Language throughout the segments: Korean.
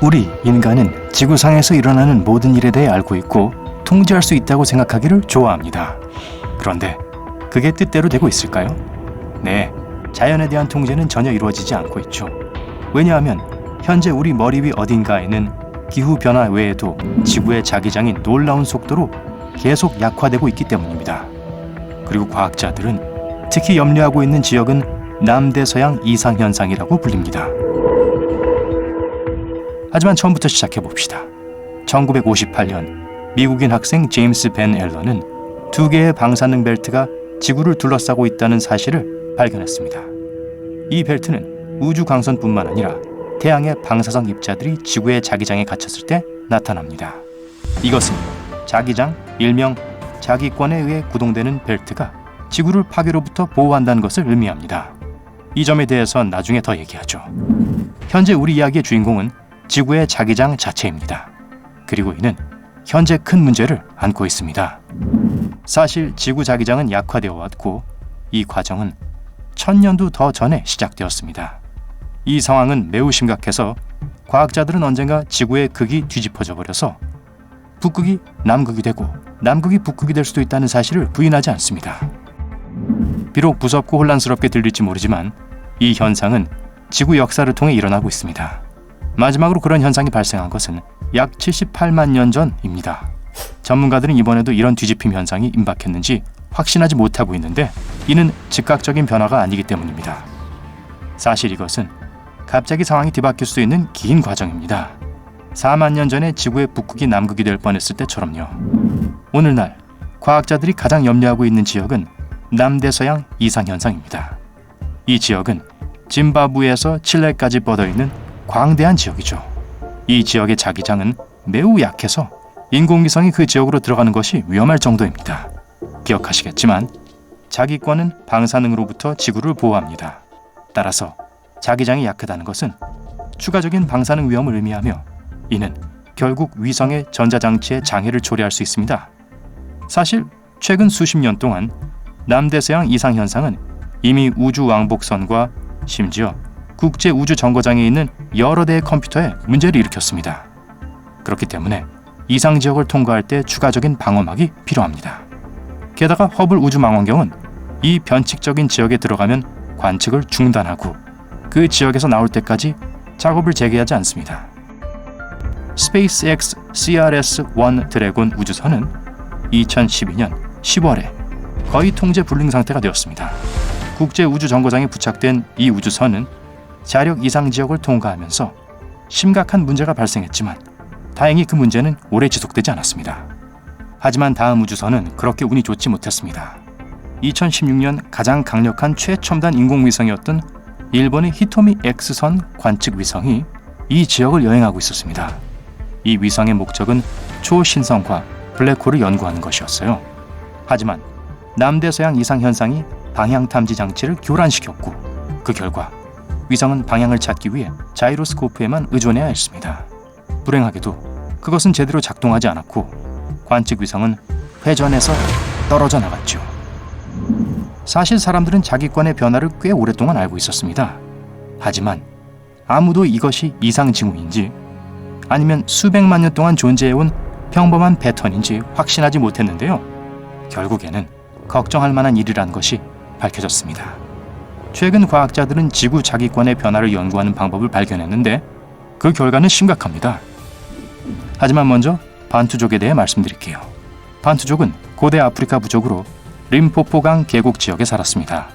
우리 인간은 지구상에서 일어나는 모든 일에 대해 알고 있고 통제할 수 있다고 생각하기를 좋아합니다. 그런데 그게 뜻대로 되고 있을까요? 네, 자연에 대한 통제는 전혀 이루어지지 않고 있죠. 왜냐하면 현재 우리 머리 위 어딘가에는 기후변화 외에도 지구의 자기장이 놀라운 속도로 계속 약화되고 있기 때문입니다. 그리고 과학자들은 특히 염려하고 있는 지역은 남대서양 이상현상이라고 불립니다. 하지만 처음부터 시작해봅시다. 1958년 미국인 학생 제임스 벤 앨런은 2개의 방사능 벨트가 지구를 둘러싸고 있다는 사실을 발견했습니다. 이 벨트는 우주 광선뿐만 아니라 태양의 방사성 입자들이 지구의 자기장에 갇혔을 때 나타납니다. 이것은 자기장, 일명 자기권에 의해 구동되는 벨트가 지구를 파괴로부터 보호한다는 것을 의미합니다. 이 점에 대해선 나중에 더 얘기하죠. 현재 우리 이야기의 주인공은 지구의 자기장 자체입니다. 그리고 이는 현재 큰 문제를 안고 있습니다. 사실 지구 자기장은 약화되어 왔고 이 과정은 1000년도 더 전에 시작되었습니다. 이 상황은 매우 심각해서 과학자들은 언젠가 지구의 극이 뒤집어져 버려서 북극이 남극이 되고 남극이 북극이 될 수도 있다는 사실을 부인하지 않습니다. 비록 무섭고 혼란스럽게 들릴지 모르지만 이 현상은 지구 역사를 통해 일어나고 있습니다. 마지막으로 그런 현상이 발생한 것은 약 78만 년 전입니다. 전문가들은 이번에도 이런 뒤집힘 현상이 임박했는지 확신하지 못하고 있는데 이는 즉각적인 변화가 아니기 때문입니다. 사실 이것은 갑자기 상황이 뒤바뀔 수 있는 긴 과정입니다. 4만 년 전에 지구의 북극이 남극이 될 뻔했을 때처럼요. 오늘날 과학자들이 가장 염려하고 있는 지역은 남대서양 이상현상입니다. 이 지역은 짐바브웨에서 칠레까지 뻗어있는 광대한 지역이죠. 이 지역의 자기장은 매우 약해서 인공위성이 그 지역으로 들어가는 것이 위험할 정도입니다. 기억하시겠지만 자기권은 방사능으로부터 지구를 보호합니다. 따라서 자기장이 약하다는 것은 추가적인 방사능 위험을 의미하며 이는 결국 위성의 전자장치에 장애를 초래할 수 있습니다. 사실 최근 수십 년 동안 남대서양 이상현상은 이미 우주 왕복선과 심지어 국제우주정거장에 있는 여러 대의 컴퓨터에 문제를 일으켰습니다. 그렇기 때문에 이상 지역을 통과할 때 추가적인 방어막이 필요합니다. 게다가 허블 우주망원경은 이 변칙적인 지역에 들어가면 관측을 중단하고 그 지역에서 나올 때까지 작업을 재개하지 않습니다. 스페이스X CRS-1 드래곤 우주선은 2012년 10월에 거의 통제 불능 상태가 되었습니다. 국제우주정거장에 부착된 이 우주선은 자력 이상 지역을 통과하면서 심각한 문제가 발생했지만 다행히 그 문제는 오래 지속되지 않았습니다. 하지만 다음 우주선은 그렇게 운이 좋지 못했습니다. 2016년 가장 강력한 최첨단 인공위성이었던 일본의 히토미 X선 관측 위성이 이 지역을 여행하고 있었습니다. 이 위성의 목적은 초신성과 블랙홀을 연구하는 것이었어요. 하지만 남대서양 이상 현상이 방향 탐지 장치를 교란시켰고 그 결과 위성은 방향을 찾기 위해 자이로스코프에만 의존해야 했습니다. 불행하게도 그것은 제대로 작동하지 않았고 관측 위성은 회전해서 떨어져 나갔죠. 사실 사람들은 자기권의 변화를 꽤 오랫동안 알고 있었습니다. 하지만 아무도 이것이 이상 징후인지 아니면 수백만 년 동안 존재해온 평범한 패턴인지 확신하지 못했는데요. 결국에는 걱정할 만한 일이라는 것이 밝혀졌습니다. 최근 과학자들은 지구 자기권의 변화를 연구하는 방법을 발견했는데 그 결과는 심각합니다. 하지만 먼저 반투족에 대해 말씀드릴게요. 반투족은 고대 아프리카 부족으로 림포포강 계곡 지역에 살았습니다.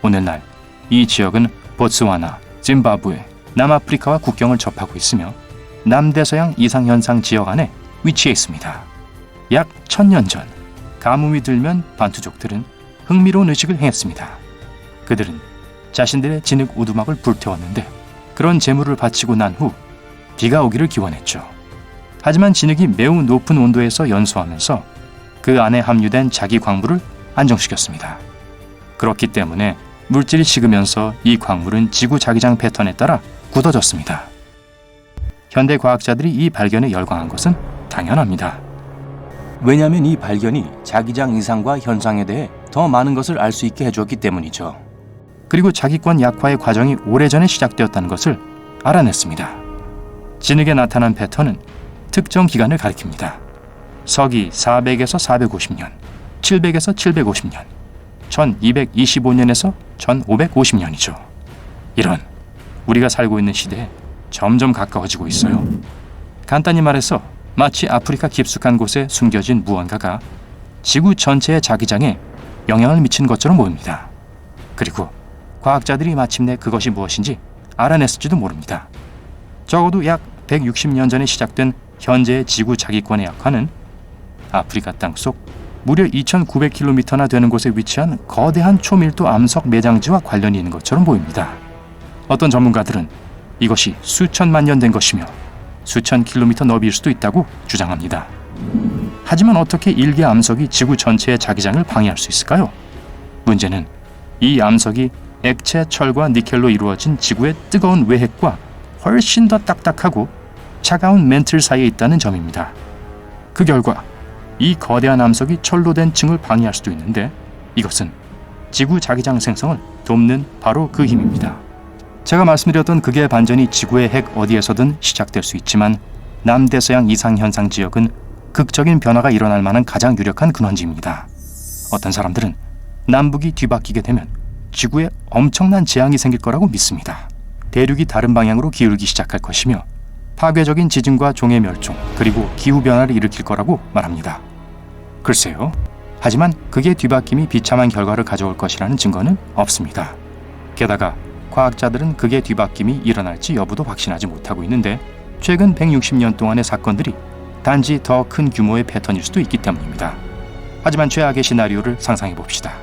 오늘날 이 지역은 보츠와나, 짐바브웨, 남아프리카와 국경을 접하고 있으며 남대서양 이상현상 지역 안에 위치해 있습니다. 약 1000년 전 가뭄이 들면 반투족들은 흥미로운 의식을 행했습니다. 그들은 자신들의 진흙 오두막을 불태웠는데 그런 제물을 바치고 난 후 비가 오기를 기원했죠. 하지만 진흙이 매우 높은 온도에서 연소하면서 그 안에 함유된 자기 광물을 안정시켰습니다. 그렇기 때문에 물질이 식으면서 이 광물은 지구 자기장 패턴에 따라 굳어졌습니다. 현대 과학자들이 이 발견에 열광한 것은 당연합니다. 왜냐하면 이 발견이 자기장 이상과 현상에 대해 더 많은 것을 알 수 있게 해주었기 때문이죠. 그리고 자기권 약화의 과정이 오래전에 시작되었다는 것을 알아냈습니다. 진흙에 나타난 패턴은 특정 기간을 가리킵니다. 서기 400에서 450년, 700에서 750년, 1225년에서 1550년이죠. 이런 우리가 살고 있는 시대에 점점 가까워지고 있어요. 간단히 말해서 마치 아프리카 깊숙한 곳에 숨겨진 무언가가 지구 전체의 자기장에 영향을 미치는 것처럼 보입니다. 그리고 과학자들이 마침내 그것이 무엇인지 알아냈을지도 모릅니다. 적어도 약 160년 전에 시작된 현재의 지구 자기권의 약화는 아프리카 땅속 무려 2,900km나 되는 곳에 위치한 거대한 초밀도 암석 매장지와 관련이 있는 것처럼 보입니다. 어떤 전문가들은 이것이 수천만 년 된 것이며 수천 킬로미터 너비일 수도 있다고 주장합니다. 하지만 어떻게 일개 암석이 지구 전체의 자기장을 방해할 수 있을까요? 문제는 이 암석이 액체 철과 니켈로 이루어진 지구의 뜨거운 외핵과 훨씬 더 딱딱하고 차가운 멘틀 사이에 있다는 점입니다. 그 결과 이 거대한 암석이 철로 된 층을 방해할 수도 있는데 이것은 지구 자기장 생성을 돕는 바로 그 힘입니다. 제가 말씀드렸던 극의 반전이 지구의 핵 어디에서든 시작될 수 있지만 남대서양 이상현상 지역은 극적인 변화가 일어날 만한 가장 유력한 근원지입니다. 어떤 사람들은 남북이 뒤바뀌게 되면 지구에 엄청난 재앙이 생길 거라고 믿습니다. 대륙이 다른 방향으로 기울기 시작할 것이며 파괴적인 지진과 종의 멸종 그리고 기후변화를 일으킬 거라고 말합니다. 글쎄요. 하지만 그게 뒤바뀜이 비참한 결과를 가져올 것이라는 증거는 없습니다. 게다가 과학자들은 그게 뒤바뀜이 일어날지 여부도 확신하지 못하고 있는데 최근 160년 동안의 사건들이 단지 더 큰 규모의 패턴일 수도 있기 때문입니다. 하지만 최악의 시나리오를 상상해 봅시다.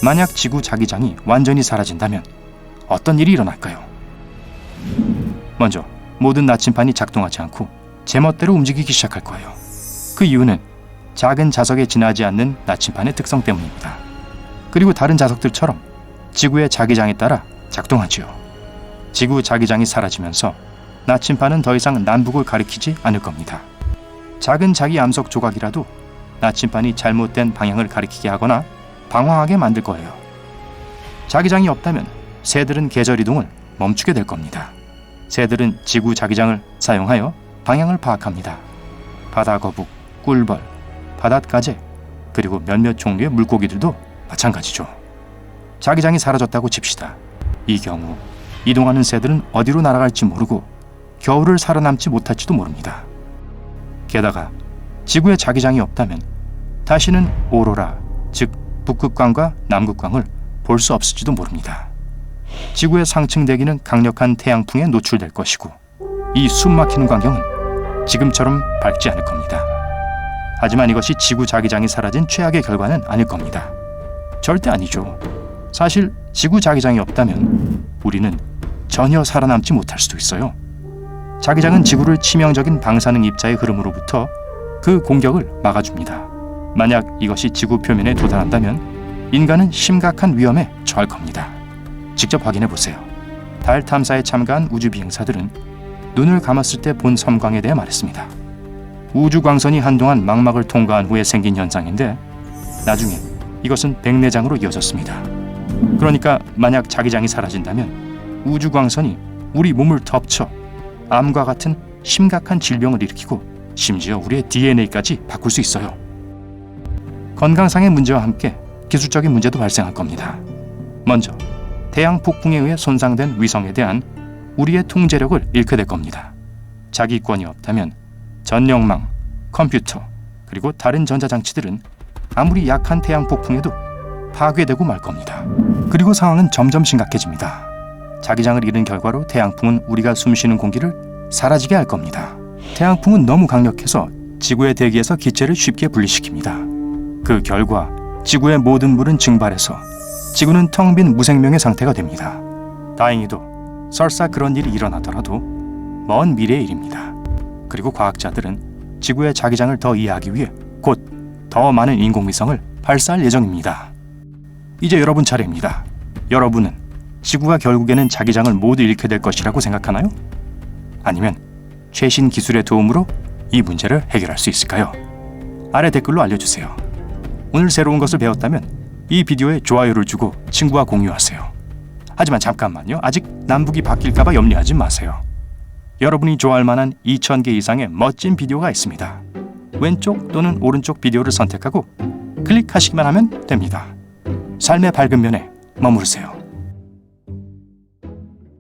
만약 지구 자기장이 완전히 사라진다면 어떤 일이 일어날까요? 먼저 모든 나침반이 작동하지 않고 제멋대로 움직이기 시작할 거예요. 그 이유는 작은 자석에 지나지 않는 나침반의 특성 때문입니다. 그리고 다른 자석들처럼 지구의 자기장에 따라 작동하지요. 지구 자기장이 사라지면서 나침반은 더 이상 남북을 가리키지 않을 겁니다. 작은 자기 암석 조각이라도 나침반이 잘못된 방향을 가리키게 하거나 방황하게 만들 거예요. 자기장이 없다면 새들은 계절 이동을 멈추게 될 겁니다. 새들은 지구 자기장을 사용하여 방향을 파악합니다. 바다거북, 꿀벌, 바닷가재, 그리고 몇몇 종류의 물고기들도 마찬가지죠. 자기장이 사라졌다고 칩시다. 이 경우 이동하는 새들은 어디로 날아갈지 모르고 겨울을 살아남지 못할지도 모릅니다. 게다가 지구에 자기장이 없다면 다시는 오로라, 즉 북극광과 남극광을 볼 수 없을지도 모릅니다. 지구의 상층 대기는 강력한 태양풍에 노출될 것이고 이 숨막히는 광경은 지금처럼 밝지 않을 겁니다. 하지만 이것이 지구 자기장이 사라진 최악의 결과는 아닐 겁니다. 절대 아니죠. 사실 지구 자기장이 없다면 우리는 전혀 살아남지 못할 수도 있어요. 자기장은 지구를 치명적인 방사능 입자의 흐름으로부터 그 공격을 막아줍니다. 만약 이것이 지구 표면에 도달한다면 인간은 심각한 위험에 처할 겁니다. 직접 확인해 보세요. 달 탐사에 참가한 우주 비행사들은 눈을 감았을 때 본 섬광에 대해 말했습니다. 우주 광선이 한동안 망막을 통과한 후에 생긴 현상인데 나중에 이것은 백내장으로 이어졌습니다. 그러니까 만약 자기장이 사라진다면 우주 광선이 우리 몸을 덮쳐 암과 같은 심각한 질병을 일으키고 심지어 우리의 DNA까지 바꿀 수 있어요. 건강상의 문제와 함께 기술적인 문제도 발생할 겁니다. 먼저 태양 폭풍에 의해 손상된 위성에 대한 우리의 통제력을 잃게 될 겁니다. 자기권이 없다면 전력망, 컴퓨터, 그리고 다른 전자장치들은 아무리 약한 태양 폭풍에도 파괴되고 말 겁니다. 그리고 상황은 점점 심각해집니다. 자기장을 잃은 결과로 태양풍은 우리가 숨쉬는 공기를 사라지게 할 겁니다. 태양풍은 너무 강력해서 지구의 대기에서 기체를 쉽게 분리시킵니다. 그 결과 지구의 모든 물은 증발해서 지구는 텅 빈 무생명의 상태가 됩니다. 다행히도 설사 그런 일이 일어나더라도 먼 미래의 일입니다. 그리고 과학자들은 지구의 자기장을 더 이해하기 위해 곧 더 많은 인공위성을 발사할 예정입니다. 이제 여러분 차례입니다. 여러분은 지구가 결국에는 자기장을 모두 잃게 될 것이라고 생각하나요? 아니면 최신 기술의 도움으로 이 문제를 해결할 수 있을까요? 아래 댓글로 알려주세요. 오늘 새로운 것을 배웠다면 이 비디오에 좋아요를 주고 친구와 공유하세요. 하지만 잠깐만요. 아직 남북이 바뀔까봐 염려하지 마세요. 여러분이 좋아할 만한 2,000개 이상의 멋진 비디오가 있습니다. 왼쪽 또는 오른쪽 비디오를 선택하고 클릭하시기만 하면 됩니다. 삶의 밝은 면에 머무르세요.